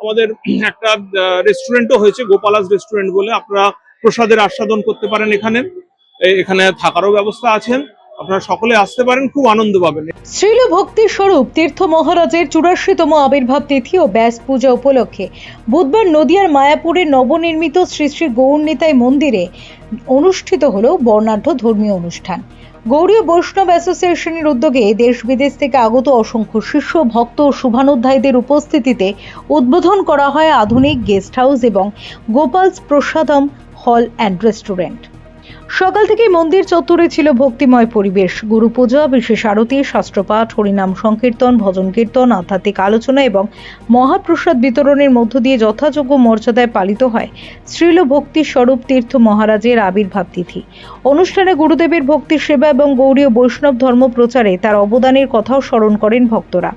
আমাদের একটা রেস্টুরেন্টও হয়েছে, গোপালাস রেস্টুরেন্ট বলে। আপনারা প্রসাদের আস্বাদন করতে পারেন এখানে। এখানে থাকারও ব্যবস্থা আছে, আপনারা সকলে আসতে পারেন, খুব আনন্দ পাবেন। শ্রীল ভক্তি স্বরূপ তীর্থ মহারাজের 84তম আবির্ভাব তিথি ও ব্যাস পূজা উপলক্ষে বুধবার নদিয়ার মায়াপুরের নবনির্মিত শ্রী শ্রী গৌরনিতাই মন্দিরে অনুষ্ঠিত হল বর্ণাঢ্য ধর্মীয় অনুষ্ঠান। গৌড়ীয় বৈষ্ণব অ্যাসোসিয়েশনের উদ্যোগে দেশ বিদেশ থেকে আগত অসংখ্য শিষ্য ভক্ত ও শুভানুধ্যায়ীদের উপস্থিতিতে উদ্বোধন করা হয় আধুনিক গেস্ট হাউস এবং গোপালস প্রসাদম হল অ্যান্ড রেস্টুরেন্ট। সকাল থেকে মন্দির চত্বরে ছিল ভক্তিময় পরিবেশ। গুরু পূজা, বিশেষ আরতি, শাস্ত্রপাঠ, হরিনাম সংকীর্তন, ভজন কীর্তন, আধ্যাত্মিক আলোচনা এবং মহাপ্রসাদ বিতরণের মধ্য দিয়ে যথাযোগ্য মর্যাদায় পালিত হয় শ্রীল ভক্তি স্বরূপ তীর্থ মহারাজের আবির্ভাব তিথি। অনুষ্ঠানে গুরুদেবের ভক্তি সেবা এবং গৌড়ীয় বৈষ্ণব ধর্ম প্রচারে তার অবদানের কথাও স্মরণ করেন ভক্তরা।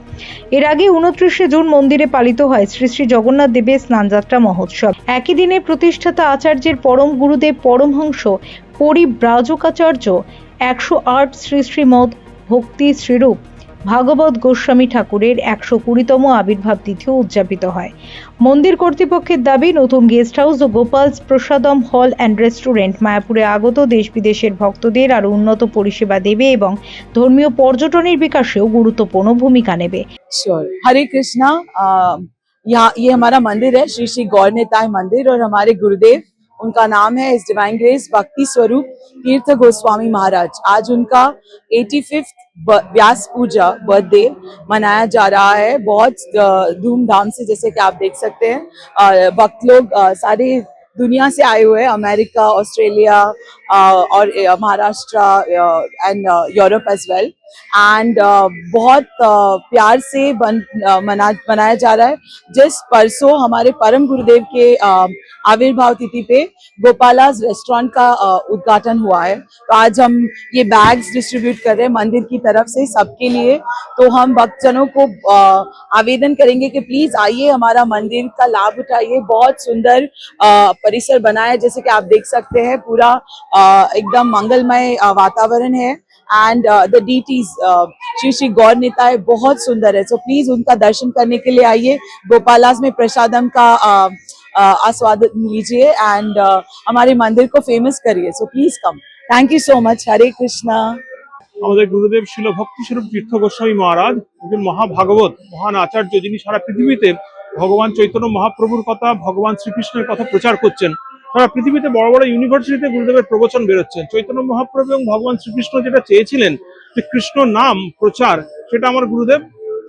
এর আগে 29শে জুন মন্দিরে পালিত হয় শ্রী শ্রী জগন্নাথ দেবের স্নানযাত্রা মহোৎসব। একই দিনে প্রতিষ্ঠাতা আচার্যের পরম গুরুদেব পরমহংস পরিব্রাজকাচার্য 108 শ্রী শ্রীমদ ভক্তি শ্রীরূপ ভাগবত গোস্বামী ঠাকুরের 120তম আবির্ভাব তিথিও উদযাপিত হয়। মন্দির কর্তৃপক্ষের দাবি, নতুন গেস্ট হাউস ও গোপালস প্রসাদম হল অ্যান্ড রেস্টুরেন্ট মায়াপুরে আগত দেশ বিদেশের ভক্তদের আরও উন্নত পরিষেবা দেবে এবং ধর্মীয় পর্যটনের বিকাশেও গুরুত্বপূর্ণ ভূমিকা নেবে। हरे कृष्णा। यहाँ ये हमारा मंदिर है श्री श्री गौरनिताय मंदिर, और हमारे गुरुदेव, उनका नाम है इस डिवाइन ग्रेस भक्ति स्वरूप तीर्थ गोस्वामी महाराज। आज उनका 85th व्यास पूजा बर्थडे मनाया जा रहा है बहुत धूमधाम से। जैसे कि आप देख सकते हैं भक्त लोग सारे दुनिया से आए हुए हैं, अमेरिका, ऑस्ट्रेलिया और Maharashtra and Europe as well. And बहुत प्यार से मनाया जा रहा है। जिस परसों हमारे परम गुरुदेव के आविर्भाव तिथि पे गोपालास रेस्टोरेंट का उद्घाटन हुआ है, तो आज हम ये बैग्स डिस्ट्रीब्यूट कर रहे हैं मंदिर की तरफ से सबके लिए। तो हम भक्तजनों को आवेदन करेंगे कि प्लीज आइए, हमारा मंदिर का लाभ उठाइए। बहुत सुंदर परिसर बना है, जैसे कि आप देख सकते हैं पूरा एकदम मंगलमय वातावरण है। And the deities Shri Shri Gaur Nitai बहुत सुंदर है, सो प्लीज उनका दर्शन करने के लिए आइए। गोपालास में प्रसादम का आस्वादन लीजिए एंड हमारे मंदिर को फेमस करिए। So please come. Thank you so much. Hare Krishna. আমাদের গুরুদেব শিল ভক্তি স্বরূপ তীর্থ গোস্বামী মহারাজ একজন মহাভাগবত, মহান আচার্য, যিনি সারা পৃথিবীতে ভগবান চৈতন্য মহাপ্রভুর কথা, ভগবান শ্রীকৃষ্ণের কথা প্রচার করছেন। সারা পৃথিবীতে বড় বড় ইউনিভার্সিটিতে গুরুদেবের প্রবচন বেরোচ্ছেন। চৈতন্য মহাপ্রভু এবং ভগবান শ্রীকৃষ্ণ যেটা চেয়েছিলেন যে কৃষ্ণ নাম প্রচার, সেটা আমার গুরুদেব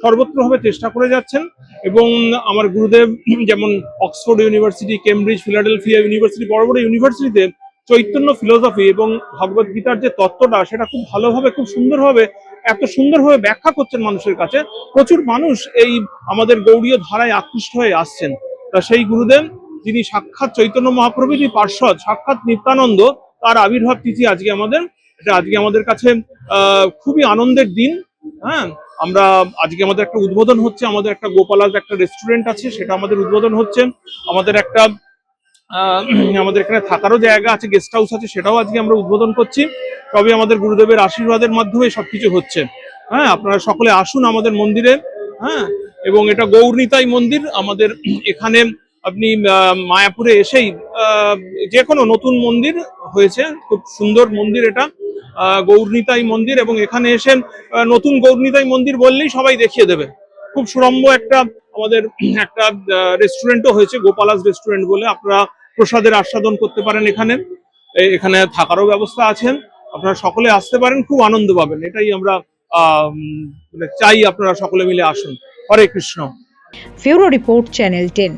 সর্বত্রভাবে চেষ্টা করে যাচ্ছেন। এবং আমার গুরুদেব যেমন Oxford university, Cambridge, Philadelphia university, বড় বড় ইউনিভার্সিটিতে চৈতন্য ফিলোসফি এবং ভগবত গীতার যে তত্ত্বটা, সেটা খুব ভালোভাবে, খুব সুন্দরভাবে, এত সুন্দরভাবে ব্যাখ্যা করছেন মানুষের কাছে। প্রচুর মানুষ এই আমাদের গৌড়ীয় ধারায় আকৃষ্ট হয়ে আসছেন। তা সেই গুরুদেব, যিনি সাক্ষাৎ চৈতন্য মহাপ্রভুরই পার্ষদ, সাক্ষাৎ নিত্যানন্দ, তার আবির্ভাব তিথি আজকে আমাদের কাছে খুবই আনন্দের দিন। হ্যাঁ, আমরা আজকে আমাদের একটা উদ্বোধন হচ্ছে, আমাদের একটা গোপালাস একটা রেস্টুরেন্ট আছে, সেটা আমাদের উদ্বোধন হচ্ছে। আমাদের এখানে থাকারও জায়গা আছে, গেস্ট হাউস আছে, সেটাও আজকে আমরা উদ্বোধন করছি। তবে আমাদের গুরুদেবের আশীর্বাদের মাধ্যমে সবকিছু হচ্ছে। হ্যাঁ, আপনারা সকলে আসুন আমাদের মন্দিরে। হ্যাঁ, এবং এটা গৌরনিতাই মন্দির। আমাদের এখানে আপনি মায়াপুরে এসেই যে কোনো নতুন মন্দির হয়েছে, খুব সুন্দর মন্দির এটা, গৌরনিতাই মন্দির। এবং এখানে এসে নতুন গৌরনিতাই মন্দির বললেই সবাই দেখিয়ে দেবে। খুব সুরম্য আমাদের একটা রেস্টুরেন্টও হয়েছে, গোপালাস রেস্টুরেন্ট বলে। আপনারা প্রসাদের আস্বাদন করতে পারেন এখানে। এখানে থাকারও ব্যবস্থা আছে, আপনারা সকলে আসতে পারেন, খুব আনন্দ পাবেন। এটাই আমরা চাই, আপনারা সকলে মিলে আসুন। Hare Krishna. Bureau report, channel 10।